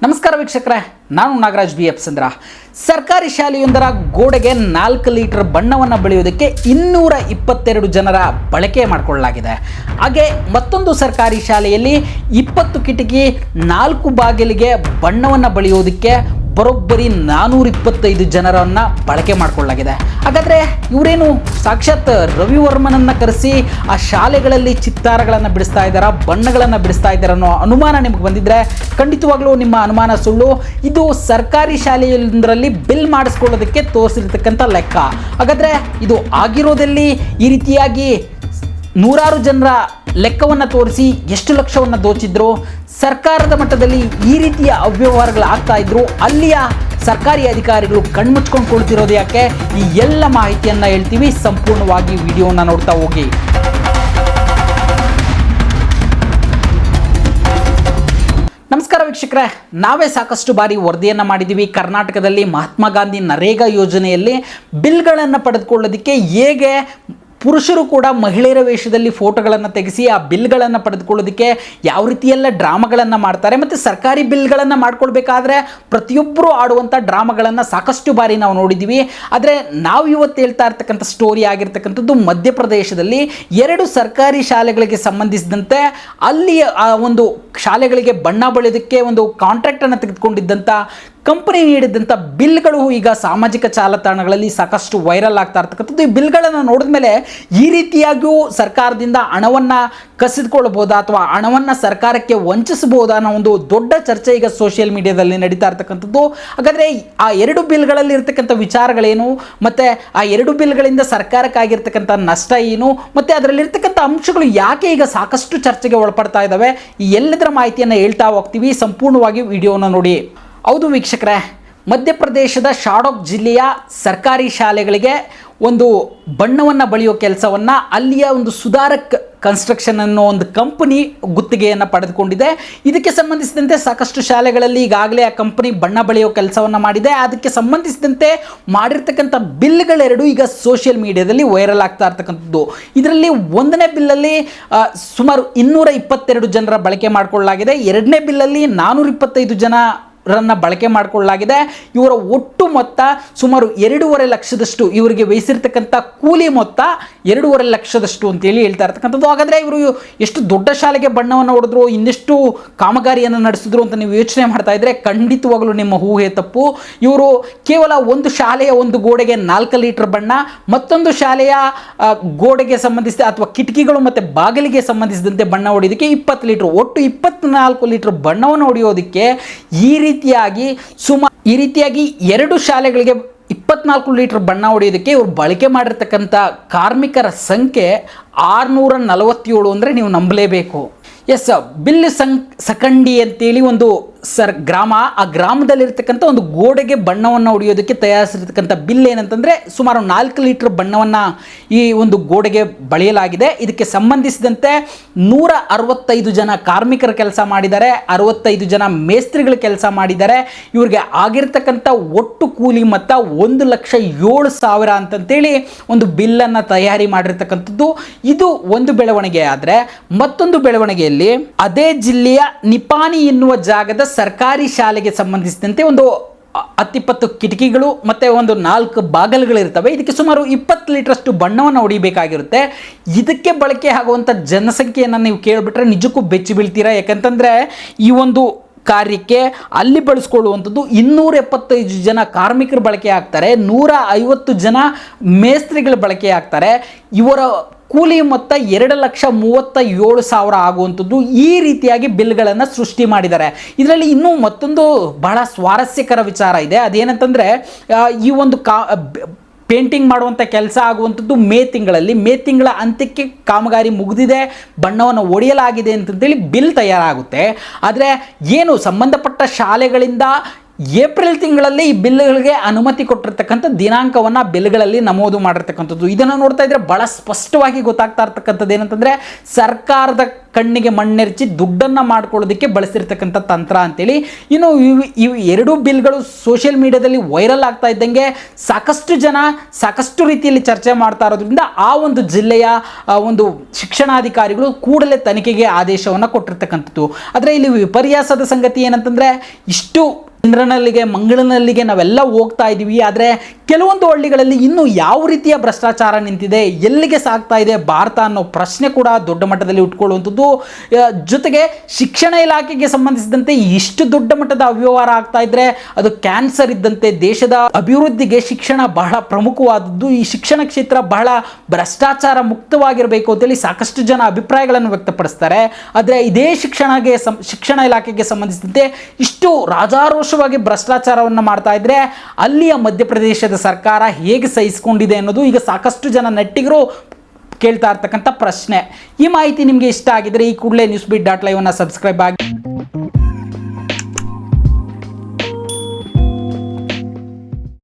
ನಮಸ್ಕಾರ ವೀಕ್ಷಕರೇ, ನಾನು ನಾಗರಾಜ್ ಬಿ ಎಫ್ ಚಂದ್ರ. ಸರ್ಕಾರಿ ಶಾಲೆಯೊಂದರ ಗೋಡೆಗೆ 4 ಲೀಟರ್ ಬಣ್ಣವನ್ನು ಬಳಿಯೋದಕ್ಕೆ 222 ಜನರ ಬಳಕೆ ಮಾಡಿಕೊಳ್ಳಲಾಗಿದೆ. ಹಾಗೆ ಮತ್ತೊಂದು ಸರ್ಕಾರಿ ಶಾಲೆಯಲ್ಲಿ 20 ಕಿಟಕಿ 4 ಬಾಗಿಲಿಗೆ ಬಣ್ಣವನ್ನು ಬಳಿಯೋದಕ್ಕೆ ಬರೋಬ್ಬರಿ 425 ಜನರನ್ನು ಬಳಕೆ ಮಾಡಿಕೊಳ್ಳಲಾಗಿದೆ. ಹಾಗಾದರೆ ಇವರೇನು ಸಾಕ್ಷಾತ್ ರವಿವರ್ಮನನ್ನು ಕರೆಸಿ ಆ ಶಾಲೆಗಳಲ್ಲಿ ಚಿತ್ತಾರಗಳನ್ನು ಬಿಡಿಸ್ತಾ ಇದ್ದಾರಾ, ಬಣ್ಣಗಳನ್ನು ಬಿಡಿಸ್ತಾ ಇದ್ದಾರೆ ಅನ್ನೋ ಅನುಮಾನ ನಿಮಗೆ ಬಂದಿದ್ದರೆ ಖಂಡಿತವಾಗ್ಲೂ ನಿಮ್ಮ ಅನುಮಾನ ಸುಳ್ಳು. ಇದು ಸರ್ಕಾರಿ ಶಾಲೆಯೊಂದರಲ್ಲಿ ಬಿಲ್ ಮಾಡಿಸ್ಕೊಳ್ಳೋದಕ್ಕೆ ತೋರಿಸಿರ್ತಕ್ಕಂಥ ಲೆಕ್ಕ. ಹಾಗಾದರೆ ಇದು ಆಗಿರೋದಲ್ಲಿ ಈ ರೀತಿಯಾಗಿ ನೂರಾರು ಜನರ ಲೆಕ್ಕವನ್ನು ತೋರಿಸಿ ಎಷ್ಟು ಲಕ್ಷವನ್ನು ದೋಚಿದ್ರು, ಸರ್ಕಾರದ ಮಟ್ಟದಲ್ಲಿ ಈ ರೀತಿಯ ಅವ್ಯವಹಾರಗಳು ಆಗ್ತಾ ಇದ್ರು, ಅಲ್ಲಿಯ ಸರ್ಕಾರಿ ಅಧಿಕಾರಿಗಳು ಕಣ್ಮುಚ್ಕೊಂಡು ಕೊಳ್ತಿರೋದು ಯಾಕೆ? ಈ ಎಲ್ಲ ಮಾಹಿತಿಯನ್ನು ಹೇಳ್ತೀವಿ. ಸಂಪೂರ್ಣವಾಗಿ ವಿಡಿಯೋನ ನೋಡ್ತಾ ಹೋಗಿ. ನಮಸ್ಕಾರ ವೀಕ್ಷಕರೇ, ನಾವೇ ಸಾಕಷ್ಟು ಬಾರಿ ವರದಿಯನ್ನು ಮಾಡಿದ್ದೀವಿ. ಕರ್ನಾಟಕದಲ್ಲಿ ಮಹಾತ್ಮ ಗಾಂಧಿ ನರೇಗಾ ಯೋಜನೆಯಲ್ಲಿ ಬಿಲ್ಗಳನ್ನು ಪಡೆದುಕೊಳ್ಳೋದಕ್ಕೆ ಹೇಗೆ ಪುರುಷರು ಕೂಡ ಮಹಿಳೆಯರ ವೇಷದಲ್ಲಿ ಫೋಟೋಗಳನ್ನು ತೆಗೆಸಿ ಆ ಬಿಲ್ಗಳನ್ನು ಪಡೆದುಕೊಳ್ಳೋದಕ್ಕೆ ಯಾವ ರೀತಿಯೆಲ್ಲ ಡ್ರಾಮಾಗಳನ್ನು ಮಾಡ್ತಾರೆ, ಮತ್ತು ಸರ್ಕಾರಿ ಬಿಲ್ಗಳನ್ನು ಮಾಡ್ಕೊಳ್ಬೇಕಾದ್ರೆ ಪ್ರತಿಯೊಬ್ಬರು ಆಡುವಂಥ ಡ್ರಾಮಾಗಳನ್ನು ಸಾಕಷ್ಟು ಬಾರಿ ನಾವು ನೋಡಿದ್ದೀವಿ. ಆದರೆ ನಾವು ಇವತ್ತು ಹೇಳ್ತಾ ಇರ್ತಕ್ಕಂಥ ಸ್ಟೋರಿ ಆಗಿರ್ತಕ್ಕಂಥದ್ದು ಮಧ್ಯಪ್ರದೇಶದಲ್ಲಿ 2 ಸರ್ಕಾರಿ ಶಾಲೆಗಳಿಗೆ ಸಂಬಂಧಿಸಿದಂತೆ ಅಲ್ಲಿ ಆ ಒಂದು ಶಾಲೆಗಳಿಗೆ ಬಣ್ಣ ಬಳಿಯೋದಕ್ಕೆ ಒಂದು ಕಾಂಟ್ರಾಕ್ಟನ್ನು ತೆಗೆದುಕೊಂಡಿದ್ದಂಥ ಕಂಪನಿ ನೀಡಿದಂಥ ಬಿಲ್ಗಳು ಈಗ ಸಾಮಾಜಿಕ ಜಾಲತಾಣಗಳಲ್ಲಿ ಸಾಕಷ್ಟು ವೈರಲ್ ಆಗ್ತಾ ಇರ್ತಕ್ಕಂಥದ್ದು. ಈ ಬಿಲ್ಗಳನ್ನು ನೋಡಿದ ಮೇಲೆ ಈ ರೀತಿಯಾಗಿಯೂ ಸರ್ಕಾರದಿಂದ ಹಣವನ್ನು ಕಸಿದುಕೊಳ್ಳಬಹುದಾ ಅಥವಾ ಹಣವನ್ನು ಸರ್ಕಾರಕ್ಕೆ ವಂಚಿಸಬಹುದಾ ಅನ್ನೋ ಒಂದು ದೊಡ್ಡ ಚರ್ಚೆ ಈಗ ಸೋಷಿಯಲ್ ಮೀಡಿಯಾದಲ್ಲಿ ನಡೀತಾ ಇರ್ತಕ್ಕಂಥದ್ದು. ಹಾಗಾದರೆ ಆ 2 ಬಿಲ್ಗಳಲ್ಲಿ ಇರ್ತಕ್ಕಂಥ ವಿಚಾರಗಳೇನು, ಮತ್ತು ಆ 2 ಬಿಲ್ಗಳಿಂದ ಸರ್ಕಾರಕ್ಕಾಗಿರ್ತಕ್ಕಂಥ ನಷ್ಟ ಏನು, ಮತ್ತು ಅದರಲ್ಲಿರ್ತಕ್ಕಂಥ ಅಂಶಗಳು ಯಾಕೆ ಈಗ ಸಾಕಷ್ಟು ಚರ್ಚೆಗೆ ಒಳಪಡ್ತಾ ಇದ್ದಾವೆ, ಈ ಎಲ್ಲದರ ಮಾಹಿತಿಯನ್ನು ಹೇಳ್ತಾ ಹೋಗ್ತೀವಿ. ಸಂಪೂರ್ಣವಾಗಿ ವಿಡಿಯೋನ ನೋಡಿ. ಹೌದು ವೀಕ್ಷಕರೇ, ಮಧ್ಯಪ್ರದೇಶದ ಶಾಡೋಕ್ ಜಿಲ್ಲೆಯ ಸರ್ಕಾರಿ ಶಾಲೆಗಳಿಗೆ ಒಂದು ಬಣ್ಣವನ್ನು ಬಳಿಯೋ ಕೆಲಸವನ್ನು ಅಲ್ಲಿಯ ಒಂದು ಸುಧಾರಕ್ ಕನ್ಸ್ಟ್ರಕ್ಷನ್ ಅನ್ನೋ ಒಂದು ಕಂಪನಿ ಗುತ್ತಿಗೆಯನ್ನು ಪಡೆದುಕೊಂಡಿದೆ. ಇದಕ್ಕೆ ಸಂಬಂಧಿಸಿದಂತೆ ಸಾಕಷ್ಟು ಶಾಲೆಗಳಲ್ಲಿ ಈಗಾಗಲೇ ಆ ಕಂಪನಿ ಬಣ್ಣ ಬಳಿಯೋ ಕೆಲಸವನ್ನು ಮಾಡಿದೆ. ಅದಕ್ಕೆ ಸಂಬಂಧಿಸಿದಂತೆ ಮಾಡಿರ್ತಕ್ಕಂಥ ಬಿಲ್ಗಳೆರಡು ಈಗ ಸೋಷಿಯಲ್ ಮೀಡಿಯಾದಲ್ಲಿ ವೈರಲ್ ಆಗ್ತಾ ಇರ್ತಕ್ಕಂಥದ್ದು. ಇದರಲ್ಲಿ 1ನೇ ಬಿಲ್ಲಲ್ಲಿ ಸುಮಾರು 222 ಜನರ ಬಳಕೆ ಮಾಡಿಕೊಳ್ಳಲಾಗಿದೆ. 2ನೇ ಬಿಲ್ಲಲ್ಲಿ 425 ಜನರನ್ನು ಬಳಕೆ ಮಾಡಿಕೊಳ್ಳಲಾಗಿದೆ. ಇವರ ಒಟ್ಟು ಮೊತ್ತ ಸುಮಾರು 2.5 ಲಕ್ಷದಷ್ಟು, ಇವರಿಗೆ ವಹಿಸಿರ್ತಕ್ಕಂಥ ಕೂಲಿ ಮೊತ್ತ 2.5 ಲಕ್ಷದಷ್ಟು ಅಂತೇಳಿ ಹೇಳ್ತಾ ಇರ್ತಕ್ಕಂಥದ್ದು. ಹಾಗಾದರೆ ಇವರು ಎಷ್ಟು ದೊಡ್ಡ ಶಾಲೆಗೆ ಬಣ್ಣವನ್ನು ಹೊಡೆದ್ರು, ಇನ್ನೆಷ್ಟು ಕಾಮಗಾರಿಯನ್ನು ನಡೆಸಿದ್ರು ಅಂತ ನೀವು ಯೋಚನೆ ಮಾಡ್ತಾ ಇದ್ರೆ ಖಂಡಿತವಾಗಲೂ ನಿಮ್ಮ ಊಹೆ ತಪ್ಪು. ಇವರು ಕೇವಲ ಒಂದು ಶಾಲೆಯ ಒಂದು ಗೋಡೆಗೆ 4 ಲೀಟರ್ ಬಣ್ಣ, ಮತ್ತೊಂದು ಶಾಲೆಯ ಗೋಡೆಗೆ ಸಂಬಂಧಿಸಿದ ಅಥವಾ ಕಿಟಕಿಗಳು ಮತ್ತು ಬಾಗಿಲಿಗೆ ಸಂಬಂಧಿಸಿದಂತೆ ಬಣ್ಣ ಹೊಡೆಯೋದಕ್ಕೆ 20 ಲೀಟರ್, ಒಟ್ಟು 24 ಲೀಟರ್ ಬಣ್ಣವನ್ನು ಹೊಡೆಯೋದಕ್ಕೆ ಈ ರೀತಿಯಾಗಿ 2 ಶಾಲೆಗಳಿಗೆ 24 ಲೀಟರ್ ಬಣ್ಣ ಹೊಡೆಯೋದಕ್ಕೆ ಇವರು ಬಳಕೆ ಮಾಡಿರ್ತಕ್ಕಂಥ ಕಾರ್ಮಿಕರ ಸಂಖ್ಯೆ 647 ಅಂದರೆ ನೀವು ನಂಬಲೇಬೇಕು. ಎಸ್, ಬಿಲ್ ಸಖಂಡಿ ಅಂತೇಳಿ ಒಂದು ಗ್ರಾಮ, ಆ ಗ್ರಾಮದಲ್ಲಿರ್ತಕ್ಕಂಥ ಒಂದು ಗೋಡೆಗೆ ಬಣ್ಣವನ್ನು ಹೊಡೆಯೋದಕ್ಕೆ ತಯಾರಿಸಿರ್ತಕ್ಕಂಥ ಬಿಲ್ ಏನಂತಂದರೆ ಸುಮಾರು 4 ಲೀಟರ್ ಬಣ್ಣವನ್ನು ಈ ಒಂದು ಗೋಡೆಗೆ ಬಳಿಯಲಾಗಿದೆ. ಇದಕ್ಕೆ ಸಂಬಂಧಿಸಿದಂತೆ 165 ಜನ ಕಾರ್ಮಿಕರ ಕೆಲಸ ಮಾಡಿದ್ದಾರೆ, 65 ಜನ ಮೇಸ್ತ್ರಿಗಳು ಕೆಲಸ ಮಾಡಿದ್ದಾರೆ. ಇವ್ರಿಗೆ ಆಗಿರ್ತಕ್ಕಂಥ ಒಟ್ಟು ಕೂಲಿ ಮೊತ್ತ 1,07,000 ಅಂತಂತೇಳಿ ಒಂದು ಬಿಲ್ಲನ್ನು ತಯಾರಿ ಮಾಡಿರ್ತಕ್ಕಂಥದ್ದು. ಇದು ಒಂದು ಬೆಳವಣಿಗೆ. ಆದರೆ ಮತ್ತೊಂದು ಬೆಳವಣಿಗೆಯಲ್ಲಿ ಅದೇ ಜಿಲ್ಲೆಯ ನಿಪಾನಿ ಎನ್ನುವ ಜಾಗದ ಸರ್ಕಾರಿ ಶಾಲೆಗೆ ಸಂಬಂಧಿಸಿದಂತೆ ಒಂದು 10-20 ಕಿಟಕಿಗಳು ಮತ್ತು ಒಂದು 4 ಬಾಗಿಲುಗಳು ಇರ್ತವೆ. ಇದಕ್ಕೆ ಸುಮಾರು 20 ಲೀಟರ್ಷ್ಟು ಬಣ್ಣವನ್ನು ಹೊಡಿಬೇಕಾಗಿರುತ್ತೆ. ಇದಕ್ಕೆ ಬಳಕೆ ಆಗುವಂಥ ಜನಸಂಖ್ಯೆಯನ್ನು ನೀವು ಕೇಳಿಬಿಟ್ರೆ ನಿಜಕ್ಕೂ ಬೆಚ್ಚಿ ಬೀಳ್ತೀರಾ. ಯಾಕಂತಂದರೆ ಈ ಒಂದು ಕಾರ್ಯಕ್ಕೆ ಅಲ್ಲಿ ಬಳಸ್ಕೊಳ್ಳುವಂಥದ್ದು 275 ಜನ ಕಾರ್ಮಿಕರು ಬಳಕೆ ಆಗ್ತಾರೆ, 150 ಜನ ಮೇಸ್ತ್ರಿಗಳು ಬಳಕೆ ಆಗ್ತಾರೆ. ಇವರ ಕೂಲಿ ಮೊತ್ತ 2,37,000 ಆಗುವಂಥದ್ದು. ಈ ರೀತಿಯಾಗಿ ಬಿಲ್ಗಳನ್ನು ಸೃಷ್ಟಿ ಮಾಡಿದ್ದಾರೆ. ಇದರಲ್ಲಿ ಇನ್ನೂ ಮತ್ತೊಂದು ಬಹಳ ಸ್ವಾರಸ್ಯಕರ ವಿಚಾರ ಇದೆ. ಅದೇನಂತಂದರೆ ಈ ಒಂದು ಪೇಂಟಿಂಗ್ ಮಾಡುವಂಥ ಕೆಲಸ ಆಗುವಂಥದ್ದು ಮೇ ತಿಂಗಳ ಅಂತ್ಯಕ್ಕೆ ಕಾಮಗಾರಿ ಮುಗಿದಿದೆ, ಬಣ್ಣವನ್ನು ಹೊಡೆಯಲಾಗಿದೆ ಅಂತಂತೇಳಿ ಬಿಲ್ ತಯಾರಾಗುತ್ತೆ. ಆದರೆ ಏನು ಸಂಬಂಧಪಟ್ಟ ಶಾಲೆಗಳಿಂದ ಏಪ್ರಿಲ್ ತಿಂಗಳಲ್ಲಿ ಈ ಬಿಲ್ಗಳಿಗೆ ಅನುಮತಿ ಕೊಟ್ಟಿರ್ತಕ್ಕಂಥ ದಿನಾಂಕವನ್ನು ಬಿಲ್ಗಳಲ್ಲಿ ನಮೂದು ಮಾಡಿರ್ತಕ್ಕಂಥದ್ದು. ಇದನ್ನು ನೋಡ್ತಾ ಇದ್ರೆ ಬಹಳ ಸ್ಪಷ್ಟವಾಗಿ ಗೊತ್ತಾಗ್ತಾ ಇರ್ತಕ್ಕಂಥದ್ದು ಏನಂತಂದರೆ ಸರ್ಕಾರದ ಕಣ್ಣಿಗೆ ಮಣ್ಣೆರಚಿ ದುಡ್ಡನ್ನು ಮಾಡ್ಕೊಳ್ಳೋದಕ್ಕೆ ಬಳಸಿರ್ತಕ್ಕಂಥ ತಂತ್ರ ಅಂತೇಳಿ. ಇನ್ನು ಇವು ಎರಡೂ ಬಿಲ್ಗಳು ಸೋಷಿಯಲ್ ಮೀಡಿಯಾದಲ್ಲಿ ವೈರಲ್ ಆಗ್ತಾ ಇದ್ದಂಗೆ ಸಾಕಷ್ಟು ಜನ ಸಾಕಷ್ಟು ರೀತಿಯಲ್ಲಿ ಚರ್ಚೆ ಮಾಡ್ತಾ ಇರೋದ್ರಿಂದ ಆ ಒಂದು ಜಿಲ್ಲೆಯ ಒಂದು ಶಿಕ್ಷಣಾಧಿಕಾರಿಗಳು ಕೂಡಲೇ ತನಿಖೆಗೆ ಆದೇಶವನ್ನು ಕೊಟ್ಟಿರ್ತಕ್ಕಂಥದ್ದು. ಆದರೆ ಇಲ್ಲಿ ವಿಪರ್ಯಾಸದ ಸಂಗತಿ ಏನಂತಂದರೆ ಇಷ್ಟು ಚಂದ್ರನಲ್ಲಿಗೆ ಮಂಗಳನಲ್ಲಿಗೆ ನಾವೆಲ್ಲ ಹೋಗ್ತಾ ಇದ್ದೀವಿ, ಆದರೆ ಕೆಲವೊಂದು ಹಳ್ಳಿಗಳಲ್ಲಿ ಇನ್ನೂ ಯಾವ ರೀತಿಯ ಭ್ರಷ್ಟಾಚಾರ ನಿಂತಿದೆ, ಎಲ್ಲಿಗೆ ಸಾಗ್ತಾ ಇದೆ ಭಾರತ ಅನ್ನೋ ಪ್ರಶ್ನೆ ಕೂಡ ದೊಡ್ಡ ಮಟ್ಟದಲ್ಲಿ ಉಟ್ಕೊಳ್ಳುವಂಥದ್ದು. ಜೊತೆಗೆ ಶಿಕ್ಷಣ ಇಲಾಖೆಗೆ ಸಂಬಂಧಿಸಿದಂತೆ ಇಷ್ಟು ದೊಡ್ಡ ಮಟ್ಟದ ಅವ್ಯವಹಾರ ಆಗ್ತಾ ಇದ್ರೆ ಅದು ಕ್ಯಾನ್ಸರ್ ಇದ್ದಂತೆ. ದೇಶದ ಅಭಿವೃದ್ಧಿಗೆ ಶಿಕ್ಷಣ ಬಹಳ ಪ್ರಮುಖವಾದದ್ದು. ಈ ಶಿಕ್ಷಣ ಕ್ಷೇತ್ರ ಬಹಳ ಭ್ರಷ್ಟಾಚಾರ ಮುಕ್ತವಾಗಿರಬೇಕು ಅಂತೇಳಿ ಸಾಕಷ್ಟು ಜನ ಅಭಿಪ್ರಾಯಗಳನ್ನು ವ್ಯಕ್ತಪಡಿಸ್ತಾರೆ. ಆದರೆ ಇದೇ ಶಿಕ್ಷಣ ಇಲಾಖೆಗೆ ಸಂಬಂಧಿಸಿದಂತೆ ಇಷ್ಟು ರಾಜಾರೋಷವಾಗಿ ಭ್ರಷ್ಟಾಚಾರವನ್ನು ಮಾಡ್ತಾ ಇದ್ರೆ ಅಲ್ಲಿಯ ಮಧ್ಯಪ್ರದೇಶದ ಸರ್ಕಾರ ಹೇಗೆ ಸಹಿಸಿಕೊಂಡಿದೆ ಅನ್ನೋದು ಈಗ ಸಾಕಷ್ಟು ಜನ ನೆಟ್ಟಿಗರು ಕೇಳ್ತಾ ಇರ್ತಕ್ಕಂಥ ಪ್ರಶ್ನೆ. ಈ ಮಾಹಿತಿ ನಿಮಗೆ ಇಷ್ಟ ಆಗಿದ್ರೆ ಈ ಕೂಡಲೇ ನ್ಯೂಸ್ ಬೀಟ್ .live ಅನ್ನು ಸಬ್ಸ್ಕ್ರೈಬ್ ಆಗಿ.